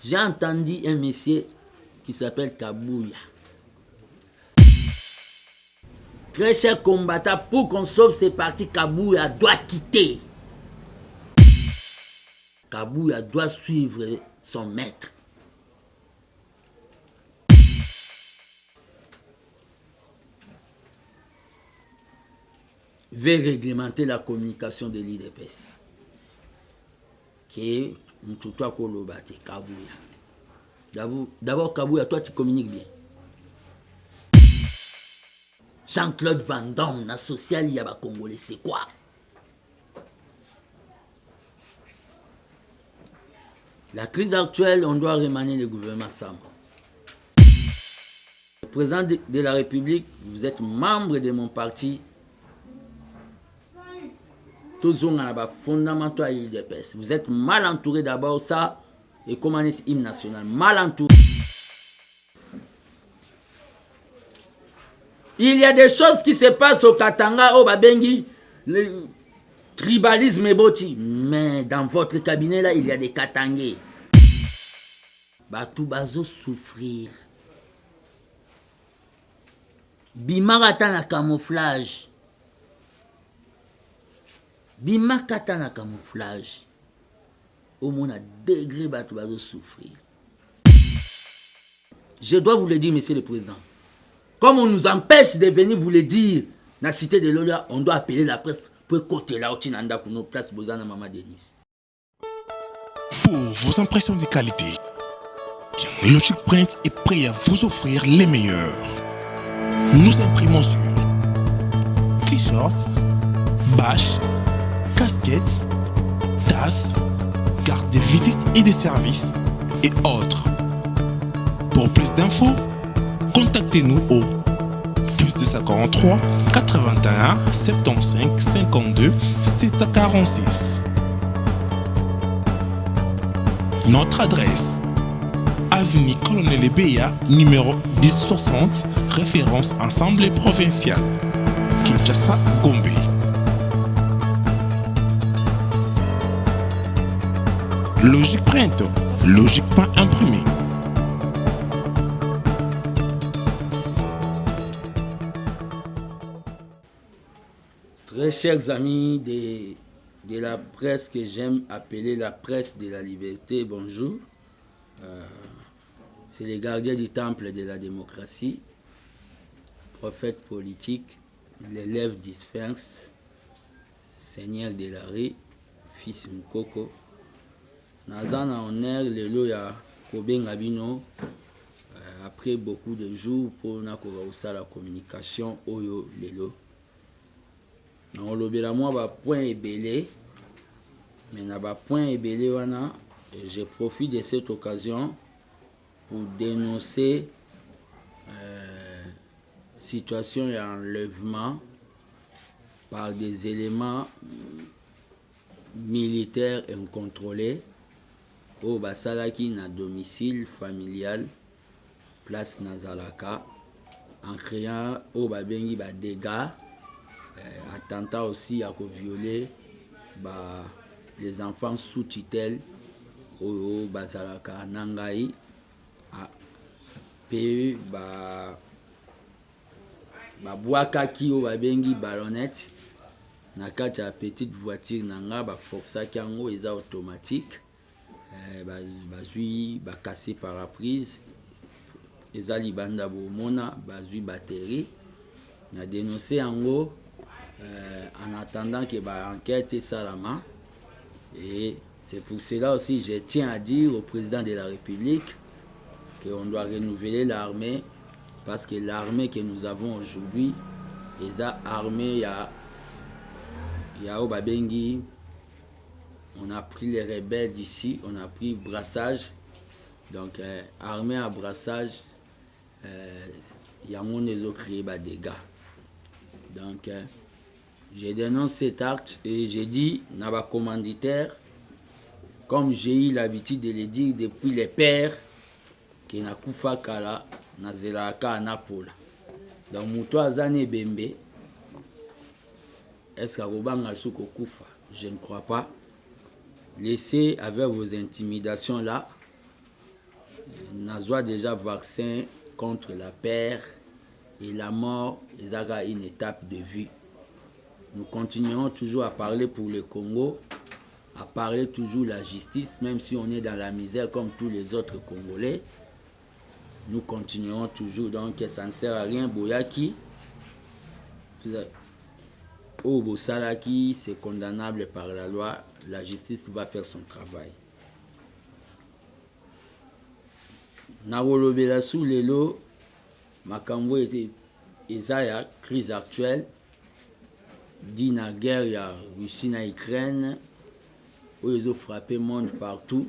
J'ai entendu un monsieur qui s'appelle Kabouya. Très cher combattant, pour qu'on sauve ces partis, Kabouya doit quitter. Kabouya doit suivre son maître. Veut réglementer la communication de l'IDPS. Qui est Mtutua Kolobate, Kabouya. D'abord, Kabouya, toi tu communiques bien. Jean-Claude Van Damme, la social, il y a pas Congolais, c'est quoi? La crise actuelle, on doit remanier le gouvernement Sama. Le président de la République, vous êtes membre de mon parti. Tous on a fondamentaux à l'IDPS. Vous êtes mal entouré d'abord, ça, et comment on est hymne national, mal entouré. Il y a des choses qui se passent au Katanga, au Babengi, le tribalisme est boti. Mais dans votre cabinet là, il y a des Katangais. Batou bazo souffrir. Bimarata na camouflage. Bimakata na camouflage. Au moins à degré batou bazo souffrir. Je dois vous le dire, monsieur le président. Comme on nous empêche de venir vous le dire, dans la cité de l'Olia, on doit appeler la presse pour côté là, pour nos places Bozana Mama Denis. Pour vos impressions de qualité, Logic Print est prêt à vous offrir les meilleurs. Nous imprimons sur t-shirts, bâches, casquettes, tasses, cartes de visite et de services et autres. Pour plus d'infos, contactez-nous au +243 81 75 52 746. Notre adresse: avenue Colonel Ebeya, numéro 1060, référence Assemblée provinciale, Kinshasa à Gombe. Logic Print, logiquement imprimé. Très chers amis de la presse que j'aime appeler la presse de la liberté, bonjour. C'est les gardiens du temple de la démocratie, prophète politique, l'élève du Sphinx, seigneur de la rue, fils Mkoko. Nazana honneur lelo ya kobenga bino après beaucoup de jours pour na kosa la communication oyo lelo. On lobela moi ba point ebelé, mais na ba point ebelé wana, je profite de cette occasion pour dénoncer situation et enlèvement par des éléments militaires incontrôlés au basalaki na domicile familial place Nazalaka en créant au babengi ba dégâts. Attentat aussi à violer les enfants sous tutelle au Bazalaka Nangai a pe boakaki au babengi ballonnette na kati ya petite voiture nanga forçaki yango eza automatique bazui cassé paraprise eza libanda bomona bazui batterie na dénoncé yango. En attendant que l'enquête est salama. Et c'est pour cela aussi je tiens à dire au président de la République qu'on doit renouveler l'armée parce que l'armée que nous avons aujourd'hui est armée, il y a Obabengi, on a pris les rebelles d'ici, on a pris brassage, donc armée à brassage, il y a mon créé des dégâts. Donc je dénonce cet acte et j'ai dit, Naba commanditaire, comme j'ai eu l'habitude de le dire depuis les pères, que na kufa kala, na zelaka anapola. Donc, Mouto Azane Bembe, est-ce qu'Arobanga Souko kufa? Je ne crois pas. Laissez avec vos intimidations là, nazwa déjà vaccin contre la peur et la mort, ezaka une étape de vie. Nous continuerons toujours à parler pour le Congo, à parler toujours de la justice, même si on est dans la misère comme tous les autres Congolais. Nous continuerons toujours, donc ça ne sert à rien. Boyaki, Obosalaki, c'est condamnable par la loi. La justice va faire son travail. Nakolobela sous lelo, makambo était ezaya crise actuelle. Dit na guerre ya Russie na Ukraine, où ils ont frappé le monde partout.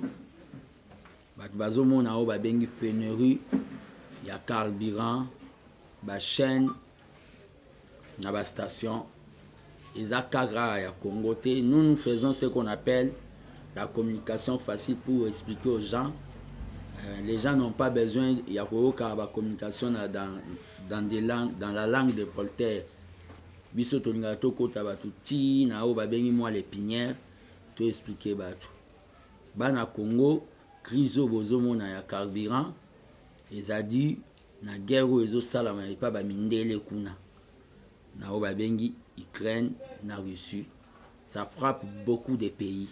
Bazo mona o ba bengi pénurie, il y a carburant, ba chaîne, na ba station. Ezakagra ya Congo te. Nous faisons ce qu'on appelle la communication facile pour expliquer aux gens. Les gens n'ont pas besoin il y a la communication dans la langue de Voltaire. Biso tolinga to kota batu ti na o ba bengi moi l'épinière to expliquer batu. Bana Congo crise bozo mona ya carburant ezadi na guerre ezo salama pa ba mindele kuna. Na o ba bengi Ukraine na Russie. Ça frappe beaucoup de pays.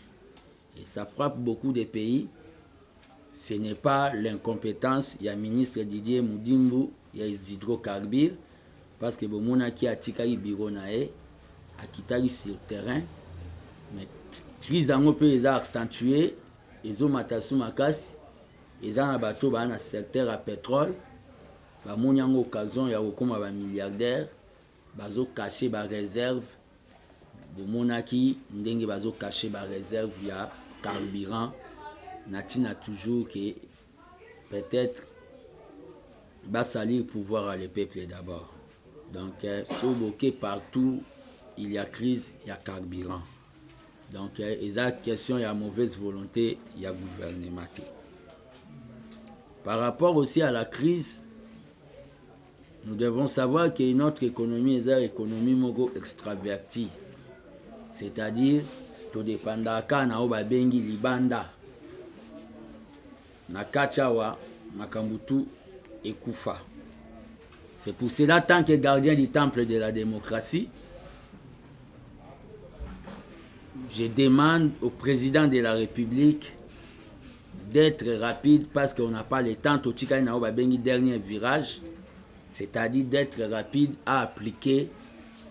Et ça frappe beaucoup de pays. Ce n'est pas l'incompétence, il y a ministre Didier Moudimbu, il y a les hydrocarbures, parce que bon mona qui a tikali biro nae, a kitali sur terrain, mais crise en peut les accentuer, ils ont matasu makas, ils ont un bateau dans un secteur à pétrole, ba mona en occasion il y a comme un milliardaire, bazo caché ba réserve, bon mona qui ndenge bazo caché ba réserve il y a carburant. Natina toujours que peut-être va salir le pouvoir à le peuple d'abord. Donc, au bokeh partout, il y a crise, il y a carburant. Donc, il y a question, il y a mauvaise volonté, il y a gouvernement. Par rapport aussi à la crise, nous devons savoir que notre économie est une économie extravertie. C'est-à-dire, tout dépend de la bengi libanda. Na kachawa makambutu ekufa. C'est pour cela, tant que gardien du temple de la démocratie, je demande au président de la République d'être rapide parce qu'on n'a pas le temps. Totika na bengi dernier virage, c'est-à-dire d'être rapide à appliquer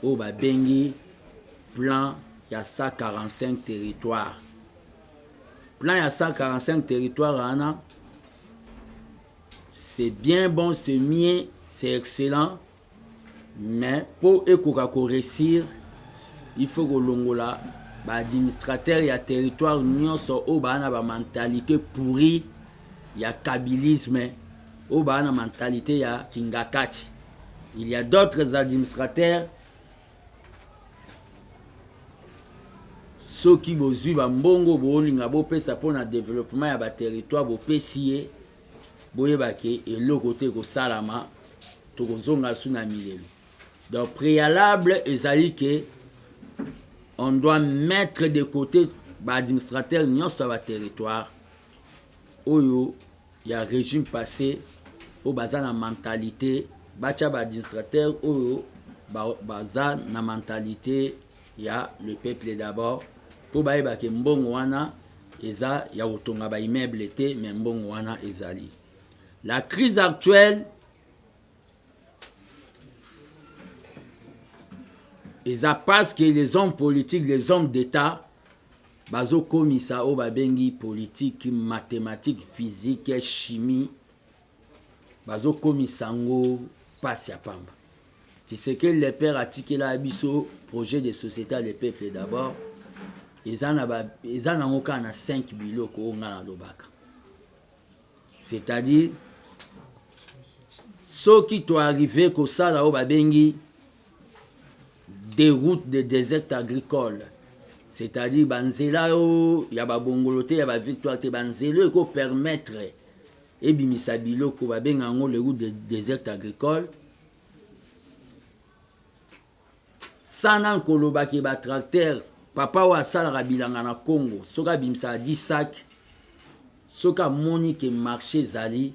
au bengi plan ya 145 territoires. Plan ya 145 territoires, c'est bien bon, c'est mieux, c'est excellent, mais pour réussir, il faut que l'ongola, l'administrateur, il y a territoire, nous sommes au bana mentalité pourrie, il y a kabylisme, au bana mentalité, il y a kingakati. Il y a d'autres administrateurs. Ceux qui bozui bambongo bolinga bopesa pona développement ya ba territoire bopesiye boyebake et le côté ko salama to kozonga suna milelo. Donc préalable ezali que on doit mettre de côté ba administrateur nyonso ba territoire oyo ya régime passé au baza na mentalité bacha ba administrateur oyo baza na mentalité ya le peuple d'abord. Pour baïba ke mbongo wana eza ya otonga ba immeuble te mais mbongo wana ezali. La crise actuelle eza parce que les hommes politiques, les hommes d'État bazo komisa o babengi politique, mathématiques, physique, chimie bazo komisango pasi ya pamba. C'est ce que les pères a tiqué la abisso projet de société à le peuple d'abord. Ezana moka na 5 biloko ngana lobaka. C'est-à-dire ceux qui sont arrivés ko sala o babengi des routes de désert agricole. C'est-à-dire banzela o ya ba bongoloté ya ba victoire te banzela ko permettre et bimisa biloko babenga ngo les routes de désert agricole. Sana koloba ke ba tracteur papa wa sala bilanga na Congo soka bimsa 10 sacs soka moni ke marché zali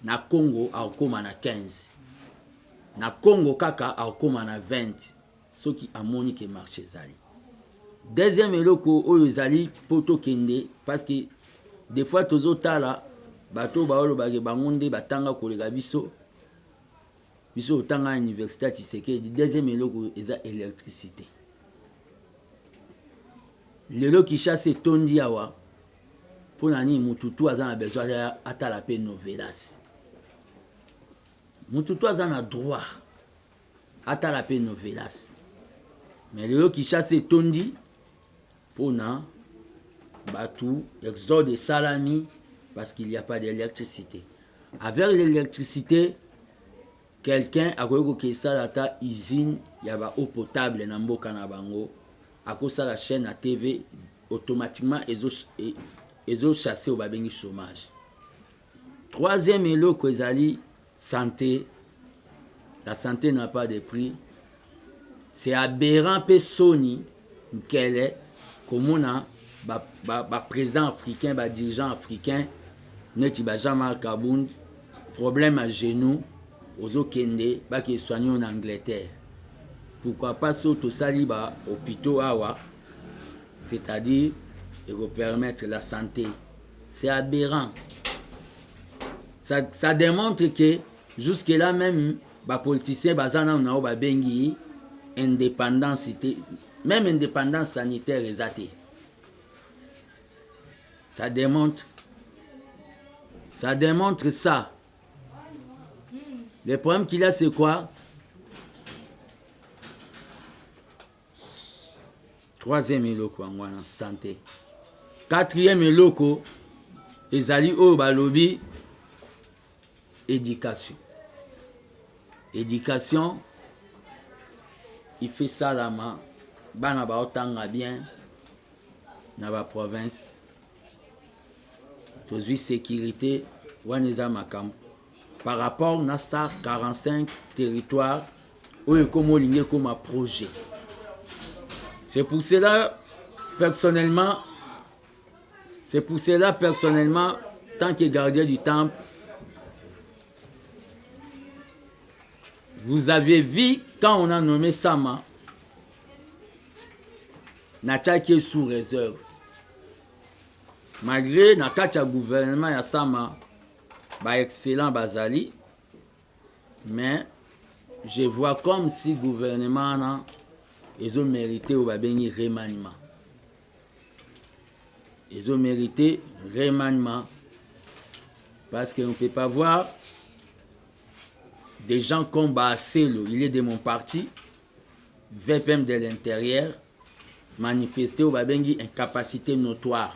na Congo akoma na 15 na Congo kaka akoma na 20 ce qui a moni que marché zali. Deuxième eloko oyo zali poto kende parce que des fois tozo tala bato baolo bage bangonde batanga kolega biso otanga université Tshisekedi. Deuxième eloko eza électricité. Lelo qui chasse tondi awa pona ni mututu azana besoin atala pe novelas. Mututu azana droit atala pe novelas. Mais lelo qui chasse tondi pona batou exode salami parce qu'il n'y a pas d'électricité. Avec l'électricité, quelqu'un a que ça la usine, il y a eau potable na mboka na bango. À cause de la chaîne à TV, automatiquement, ils ont chassé au babengi chômage. Troisième élo, santé. La santé n'a pas de prix. C'est aberrant pe Sony, qu'elle est, comme on a, président africain, dirigeant africain, n'est pas jamais Kabound, problème à genoux, aux Okende, qui est soigné en Angleterre. Pourquoi pas sauter saliba hôpitaux awa, c'est-à-dire et permettre la santé. C'est aberrant. Ça démontre que jusque là même les politiciens bazana na ba bengi indépendance, même indépendance sanitaire exatée. Ça démontre ça. Le problème qu'il y a c'est quoi? Troisième eloko ngwana santé. Quatrième eloko ezali o balobi éducation. Éducation, il fait ça la main. Bana ba otanga bien na ba province. Tozui sécurité waneza makam. Par rapport à ça 45 territoires où est comme ligne comme un projet. C'est pour cela personnellement, tant que gardien du temple, vous avez vu quand on a nommé Sama, Nacha qui est sous réserve. Malgré le gouvernement ya Sama, excellent Bazali, mais je vois comme si le gouvernement ils ont mérité au babeni remaniement. Ils ont mérité remaniement parce qu'on ne peut pas voir des gens comme Basselo, il est de mon parti, VPM de l'intérieur, manifester au babeni incapacité notoire.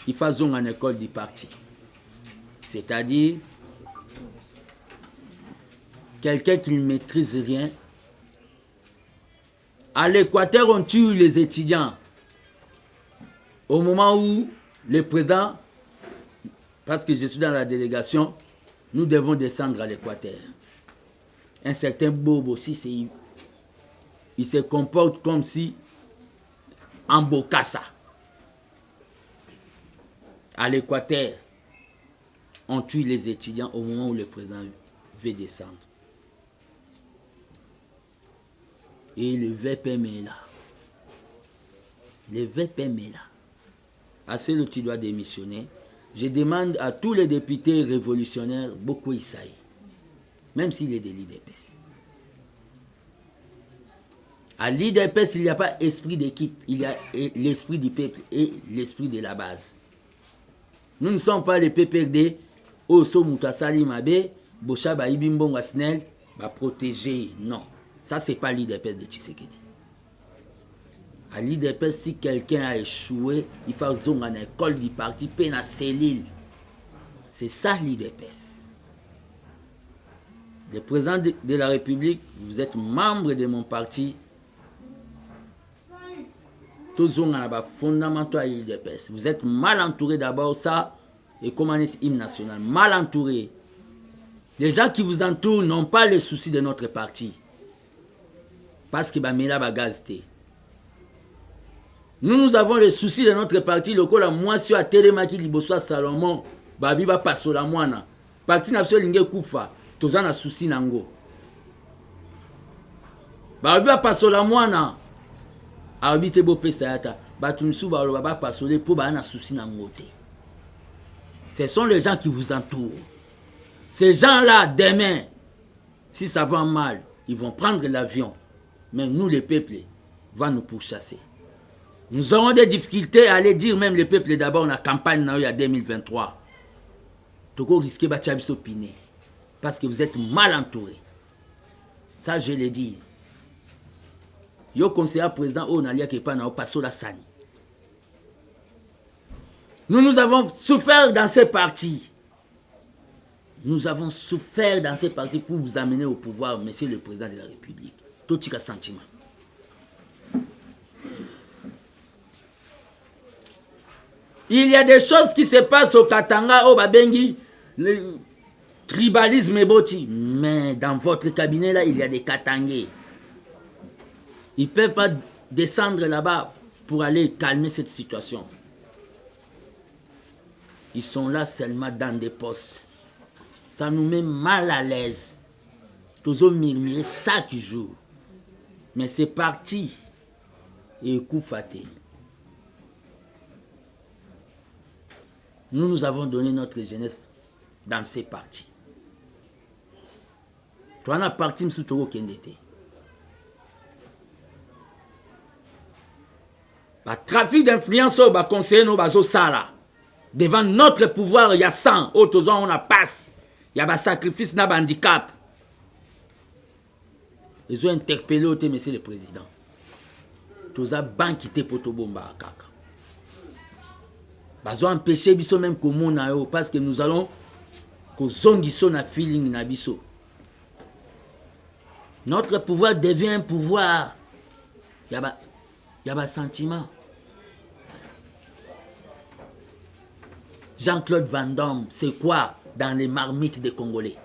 Il faut en école du parti. C'est-à-dire quelqu'un qui ne maîtrise rien. À l'Équateur, on tue les étudiants. Au moment où le président, parce que je suis dans la délégation, nous devons descendre à l'Équateur. Un certain Bobo aussi, il se comporte comme si en Bokassa. À l'Équateur, on tue les étudiants au moment où le président veut descendre. Et le VPM est là. Le VPM est là. Assez le tu dois démissionner. Je demande à tous les députés révolutionnaires, beaucoup Isaïe, même s'il est de l'IDPS. À l'IDPS, il n'y a pas esprit d'équipe, il y a l'esprit du peuple et l'esprit de la base. Nous ne sommes pas les PPRD, Oso Moutasali Mabe, Bocha Baïbimbonga Snell, va protéger. Non. Ça, ce n'est pas l'IDPS de Tshisekedi. À l'IDPS, si quelqu'un a échoué, il faut aller dans l'école du parti, puis dans la cellule. C'est ça l'IDPS. Le président de la République, vous êtes membre de mon parti. Tous les fondamentaux à l'IDPS. Vous êtes mal entouré d'abord, ça, et comment est l'hymne national. Mal entouré. Les gens qui vous entourent n'ont pas les soucis de notre parti. Parce que nous avons les soucis de notre parti. Le col à moi sur Télémaki Libosoa Salomon, Babiba Pasola Moana. parti na biso linge kufa toza na souci nango balobi bapasola mwana alobi te bopesa yata bato misusu baloba bapasole mpo baya na souci nango te. Ce sont les gens qui vous entourent. Ces gens-là, demain, si ça va mal, ils vont prendre l'avion. Mais nous, les peuples, va nous pourchasser. Nous aurons des difficultés à aller dire même les peuples d'abord la campagne il y a 2023. Toko risquer bachabiso piné. Parce que vous êtes mal entourés. Ça, je l'ai dit. Yo conseiller président, on a lié que pas na passo la sani. Nous avons souffert dans ces partis. Nous avons souffert dans ces partis pour vous amener au pouvoir, monsieur le président de la République. Tout ce sentiment. Il y a des choses qui se passent au Katanga, au Babengi, le tribalisme est boti. Mais dans votre cabinet là, il y a des Katangais. Ils ne peuvent pas descendre là-bas pour aller calmer cette situation. Ils sont là seulement dans des postes. Ça nous met mal à l'aise. Toujours murmurer chaque jour. Mais c'est parti. Et coup faté. Nous avons donné notre jeunesse dans ces partis. Toi, on a parti M. Togo Kendete. Le trafic d'influence au conseiller nos bazo sala. Devant notre pouvoir, il y a 100. Autres on a passe. Il y a un sacrifice, il y a un handicap. Ils ont interpellé au monsieur le président. Tous les banques qui étaient pour tout bomba à Kaka. Ils ont empêché biso même comme parce que nous allons que zongiso na feeling na biso. Notre pouvoir devient un pouvoir. Il y a un sentiment. Jean-Claude Van Damme, c'est quoi dans les marmites des Congolais?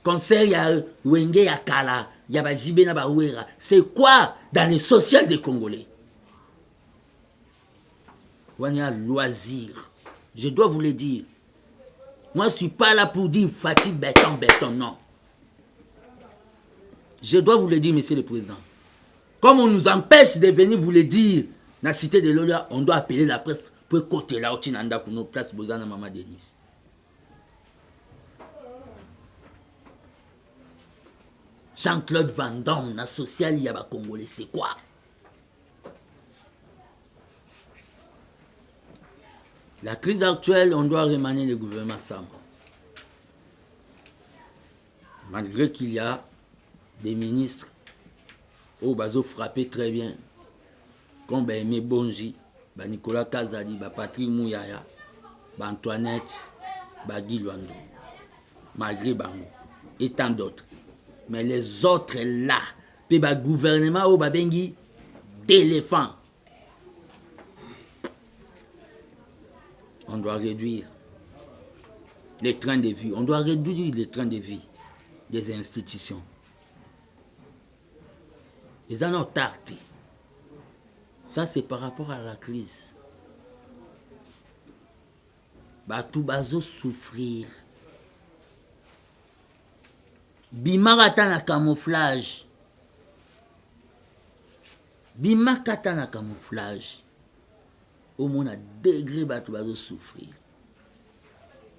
Concert, il y a Wenge, il y a Kala, il y a Jibena Baouera. C'est quoi dans les sociales des Congolais? On y a loisir. Je dois vous le dire. Moi, je ne suis pas là pour dire Fatih béton, non. Je dois vous le dire, monsieur le président. Comme on nous empêche de venir vous le dire, dans la cité de l'Olia, on doit appeler la presse pour côté là, au pour nos places, Bozana Mama Denis. Jean-Claude Van Damme, na social, il y a un Congolais, c'est quoi? La crise actuelle, on doit remanier le gouvernement Sam. Malgré qu'il y a des ministres au bazo frappé très bien, comme Aimé Bonji, Nicolas Kazali, Patrick Mouyaya, Antoinette, Guy Luando, malgré Bango, et tant d'autres. Mais les autres là, puis le gouvernement au Babengi, d'éléphants. On doit réduire les trains de vie. On doit réduire les trains de vie des institutions. Ils en ont tarté. Ça, c'est par rapport à la crise. Tout bazo souffrir. Bimakata na camouflage. Bimakata na camouflage. Au moins à degré bato bazo souffrir.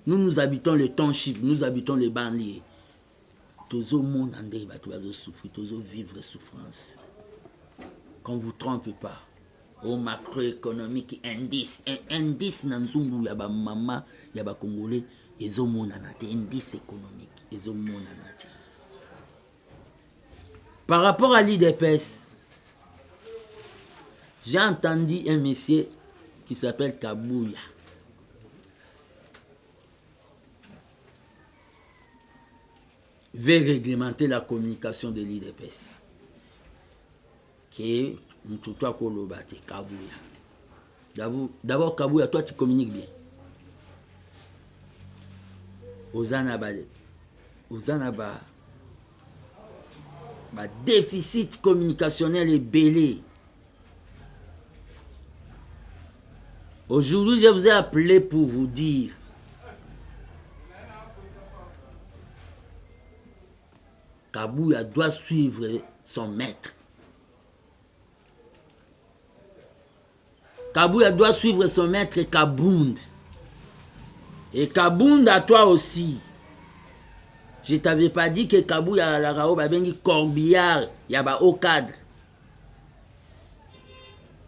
Nous habitons les townships, nous habitons les banlieues. Tous au monde en degré bato bazo souffrir, tous au vivre souffrance. Qu'on ne vous trompe pas. Au macroéconomique indice, indice nanzungu ya ba mama, ya ba congolais, ils ont mon anate, indice économique, ils ont mon anate. Par rapport à l'IDPS, j'ai entendu un monsieur qui s'appelle Kabouya. Veut réglementer la communication de l'IDPS. Qui est Mtutua Kolobate, Kabouya. D'abord, Kabouya, toi tu communiques bien. Ozanaba, déficit communicationnel est belé. Aujourd'hui, je vous ai appelé pour vous dire Kabouya doit suivre son maître. Kabouya doit suivre son maître Kabound. Et Kabound à toi aussi. Je ne t'avais pas dit que Kabouya la Rao bengi corbillard, il y a au cadre.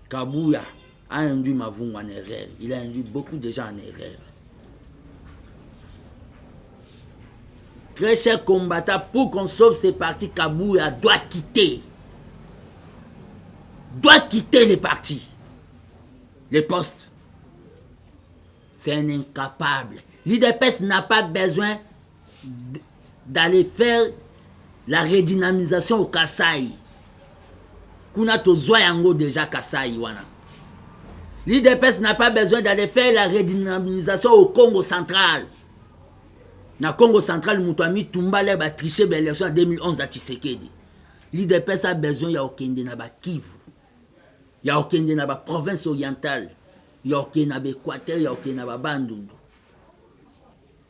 Kabouya a induit Mavungu en erreur. Il a induit beaucoup de gens en erreur. Très chers combattants, pour qu'on sauve ces partis, Kabouya doit quitter. Doit quitter les partis. Les postes. C'est un incapable. L'IDPS n'a pas besoin d'aller faire la redynamisation au Kasaï. Kuna tozoa yango déjà Kasaï wana. L'IDPS n'a pas besoin d'aller faire la redynamisation au Congo central. Na Congo central, Moutouami Tumbale ba triché l'élection en 2011 à Tshisekedi. L'IDPS a besoin ya okende na ba Kivu. Ya okende na ba province orientale. Ya okende na ba Équateur, ya okende na ba Bandundu.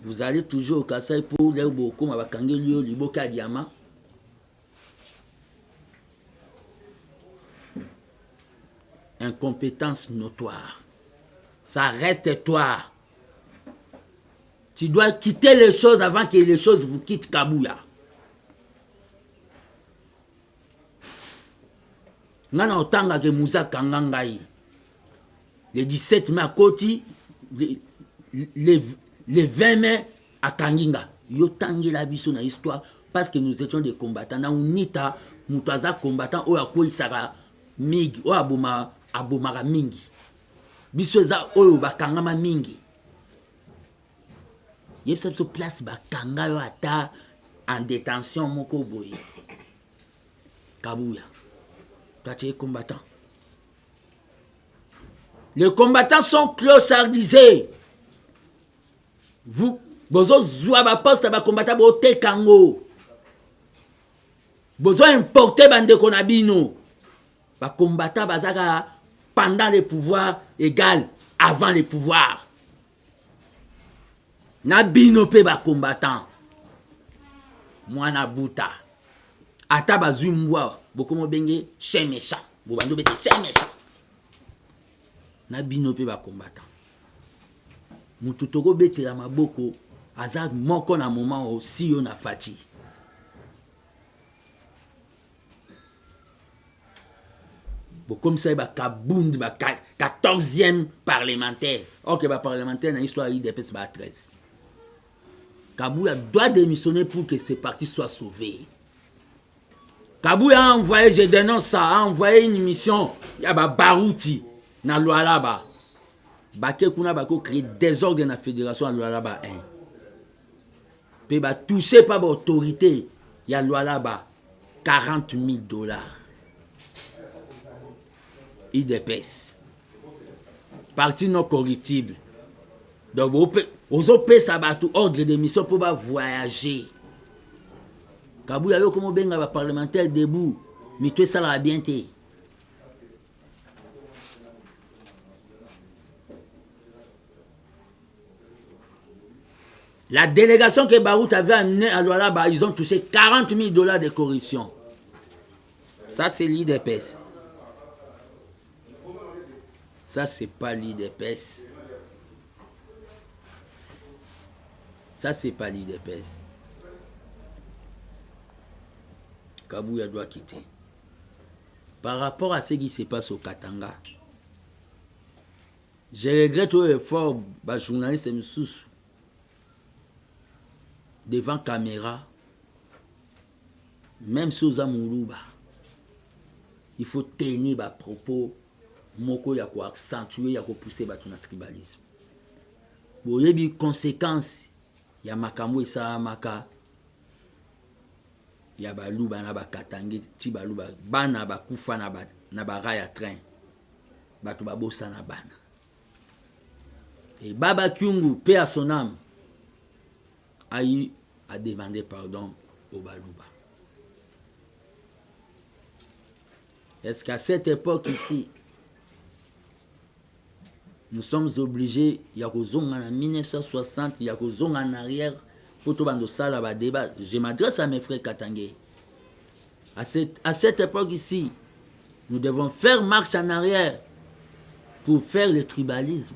Vous allez toujours au Kasaï pour les beaucoup ma bakangeli liboka diamant. Incompétence notoire. Ça reste toi. Tu dois quitter les choses avant que les choses vous quittent Kabouya. Nana otanga ke Moussa Kangangaï. Le 17 mai à Koti, les 20 mai à Kanginga. Yo tangi la biso na histoire parce que nous étions des combattants. Na unita mutaza combattant o yakoi sara mig o abomara mingi. Biso za oyo bakangama mingi. Il y a cette place bakanga yo ata en détention moko boye. Kabouya. Toi tu es combattant. Les combattants sont clochardisés. Vous bozo zwa ba poste ba combattant bo te kango. Bozo importer bande konabino. Ba combattant bazaka pendant les pouvoirs égal avant les pouvoirs. Na bino pe ba combattant. Mwana buta. Ata bazui mbwa bokomo benge chemesha. Bo bando bete chemesha. Na bino pe ba combattant. Mututoko bete la maboko aza moko na moment aussi yo na fati. Bon comme ça ba Kabound ba 14e parlementaire. OK ba parlementaire na histoire IDPS ba 13. Kabouya doit démissionner pour que ce parti soit sauvé. Kabouya a envoyé, je dénonce ça, a envoyé une mission, il y a Barouti, na Lualaba. Baké kuna bako créer désordre dans la fédération à Lualaba 1. Puis ba touché par l'autorité, il y a Lualaba $40,000. IDPS. Parti non corruptible. Donc, aux OP, ça va tout ordre de mission pour voyager. Kabouya yo comme benga ba parlementaire debout, mais tu ça la bien té. La délégation que Barout avait amenée à Lualaba, ils ont touché $40,000 de corruption. Ça c'est l'IDPS. Ça c'est pas l'IDPS. Ça, c'est pas l'IDPS. Kabouya doit quitter. Par rapport à ce qui se passe au Katanga, je regrette l'effort des journalistes devant caméra, même si aux Amourouba, il faut tenir les propos, moko ya ko accentuer, ya ko pousser le tribalisme. Bon, il y a des conséquences. Ya makambo esalamaka ya baluba na bakatangi ti baluba bana bakufa na baraya train bato babosa na bana et Baba Kyungu paix à son âme a eu à demander pardon au baluba. Est-ce qu'à cette époque ici nous sommes obligés, il y a en 1960, il y a en arrière, pour tout le débat. Je m'adresse à mes frères Katangais. À cette époque ici, nous devons faire marche en arrière pour faire le tribalisme.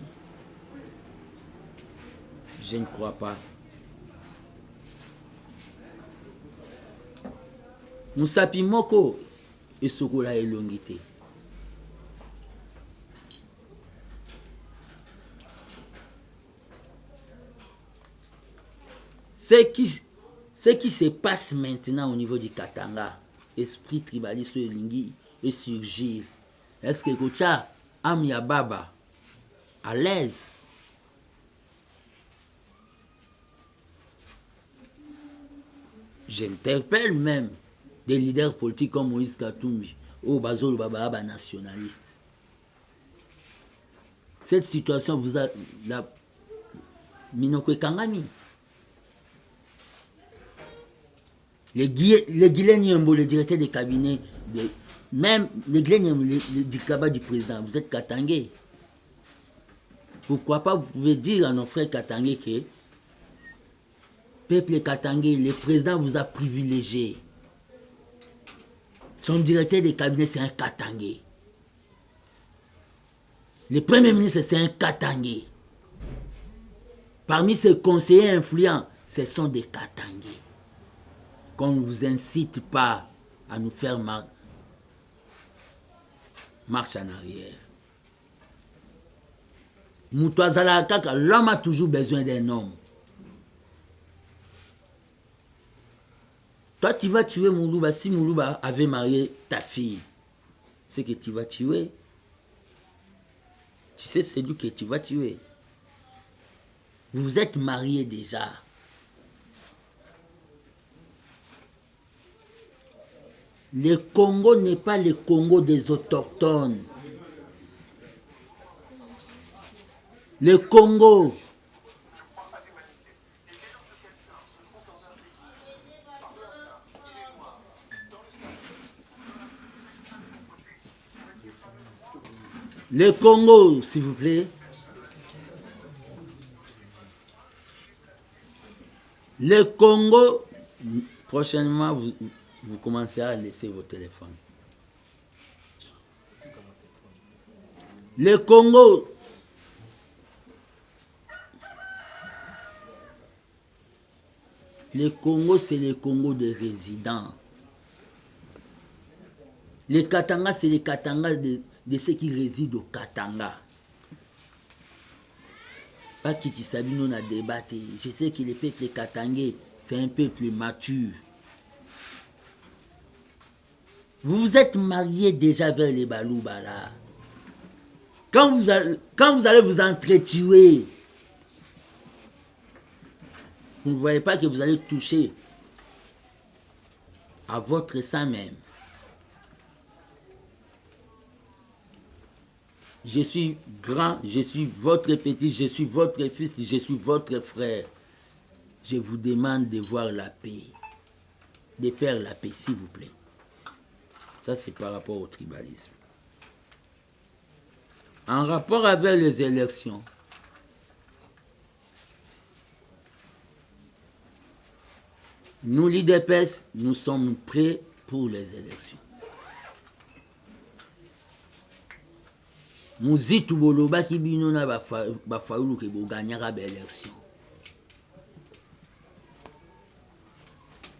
Je ne crois pas. Musapi moko et sokola elongité. Ce qui se passe maintenant au niveau du Katanga, esprit tribaliste lingi et surgir. Est-ce que Kocha Amia Baba à l'aise? J'interpelle même des leaders politiques comme Moïse Katumbi ou Bazolo Baba nationaliste. Cette situation vous a la Minokwe Kangami. Les Guilén, le directeur des cabinets, même les Guilén, du cabas du président, vous êtes Katangais. Pourquoi pas, vous pouvez dire à nos frères Katangais que peuple Katangais, le président vous a privilégié. Son directeur des cabinets, c'est un Katangais. Le premier ministre, c'est un Katangais. Parmi ses conseillers influents, ce sont des Katangais. Qu'on ne vous incite pas à nous faire marche en arrière. L'homme a toujours besoin d'un homme. Toi, tu vas tuer Moulouba. Si Moulouba avait marié ta fille, c'est que tu vas tuer. Tu sais, c'est lui que tu vas tuer. Vous êtes mariés déjà. Le Congo n'est pas le Congo des autochtones. Le Congo, s'il vous plaît. Le Congo, prochainement, vous commencez à laisser vos téléphones. Le Congo, c'est le Congo des résidents. Les Katanga, c'est les Katanga de ceux qui résident au Katanga. Pas Kiti Sabino n'a débattu. Je sais que le peuple katangais, c'est un peuple mature. Vous vous êtes mariés déjà vers les Balouba là. Quand vous allez vous entretuer, vous ne voyez pas que vous allez toucher à votre sang même. Je suis grand, je suis votre petit, je suis votre fils, je suis votre frère. Je vous demande de voir la paix, de faire la paix, s'il vous plaît. Ça, c'est par rapport au tribalisme. En rapport avec les élections, nous, l'IDPS, nous sommes prêts pour les élections. Muzitu boloba ki bino na ba faulu ke bo gagnera ba élection.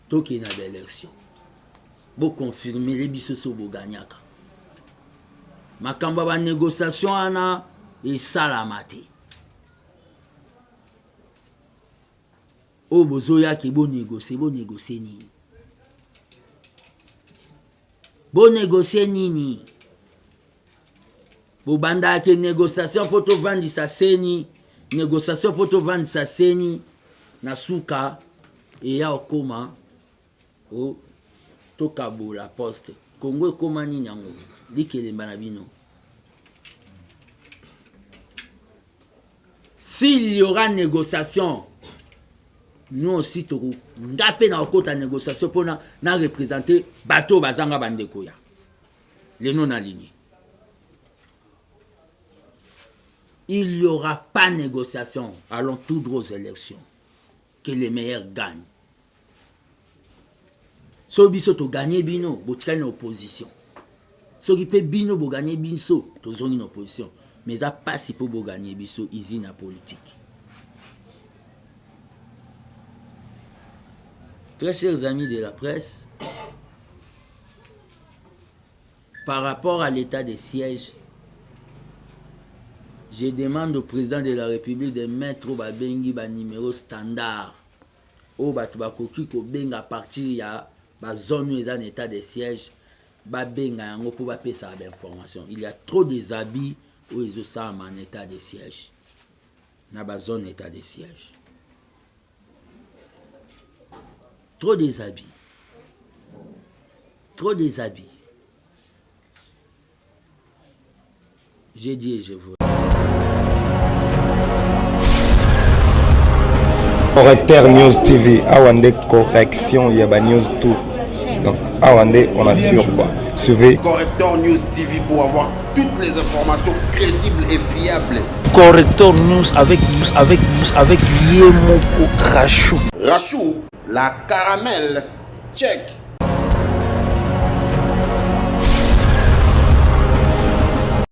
Toki na ba élection. Bo confirmer les bisoso bo gagnaka. Makamba ba négociation ana et salamate. O bozoya ke bo négocier nini. Bo négocier nini. Bobanda ke négociation pour te vendre sa seni, négociation pour te vendre sa seni, na suka, et ya okoma, o tokabo la poste. Congo ekoma nini yango, dikele banabino. S'il y aura négociation, nous aussi toko ngapé na okota négociation pour na représenter bateau bazanga bandeko ya. Les non alignés. il n'y aura pas de négociation. Allons tout droit aux élections. Que les meilleurs gagnent. Si biso to gagner bino, vous êtes en opposition. Si peut bino vous gagner biso, vous êtes en opposition. Mais ça passe pour vous gagner biso, ils sont en politique. Très chers amis de la presse, par rapport à l'état de siège, je demande au président de la République de mettre au babengi ba numéro standard. Au batu bakoki ko benga à partir ya ba zone où est en état de siège, ba benga yango pour ba pesa d'information. Il y a trop des habits où ils sont en état de siège. Na ba zone état de siège. Trop des habits. Trop des habits. J'ai dit et je vous. Correcteur News TV, Awande correction, il y a ba news tout. Donc Awande, on assure quoi. Suivez Correcteur News TV pour avoir toutes les informations crédibles et fiables. Correcteur News avec Yemoko Rachou. Rachou, la caramel, check.